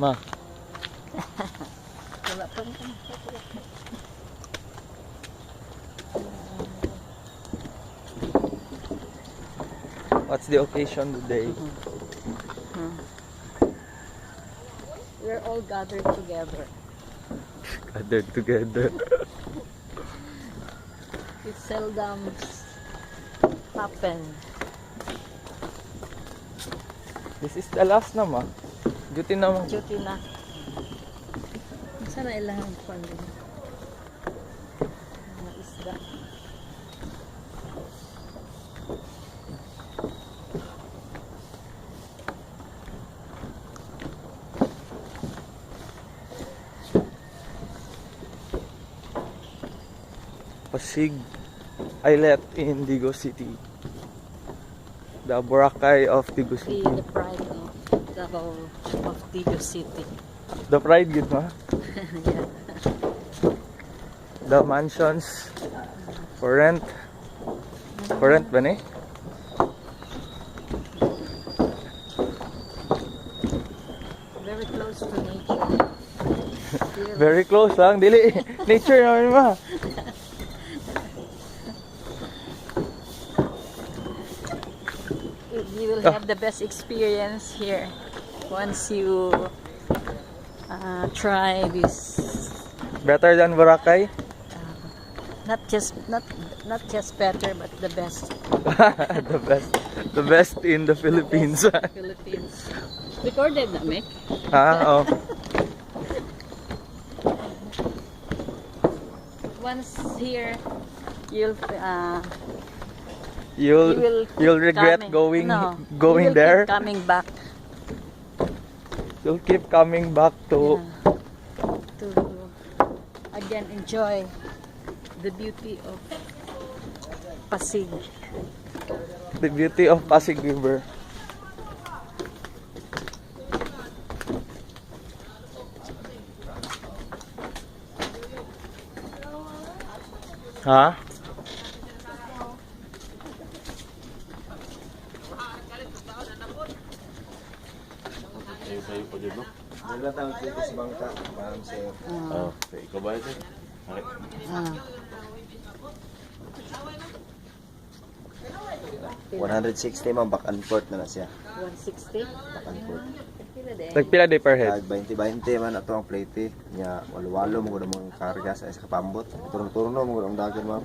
Ma. Wala pa rin. What's the occasion today? We're all gathered together. Gathered together. It seldom happen. This is the last na, ma. Duty na, ma. Duty na. Sana ilang pala. Mga isda. Pasig Islet in Digo City. The Boracay of Digo City. The pride of Digo City. The pride, good, ma. Yeah. The mansions for rent. For rent ba ni? Very close to nature. Very close lang. Dili. Nature naman, ma. You will have the best experience here once you try this. Better than Boracay? Not just better, but the best. The best. The best in the Philippines. Philippines. Recorded na, Mick? Oh. Once here, you'll You'll regret going you will there. keep coming back You'll keep coming back to to again enjoy the beauty of Pasig. the beauty of Pasig River. Ha? Sa'yo pa dito? Wala tayong dito sa bangka. Paham sa'yo. Okay, ikaw ba ito? Okay. Ah. 160 man, back and forth na siya. 160. Back and forth. Nagpila day per head? Tag 20-20 man ato ang plate. Nya, walo-walo mo mong karga sa isa kapambot. Turno-turno mo ang dagan, ma'am.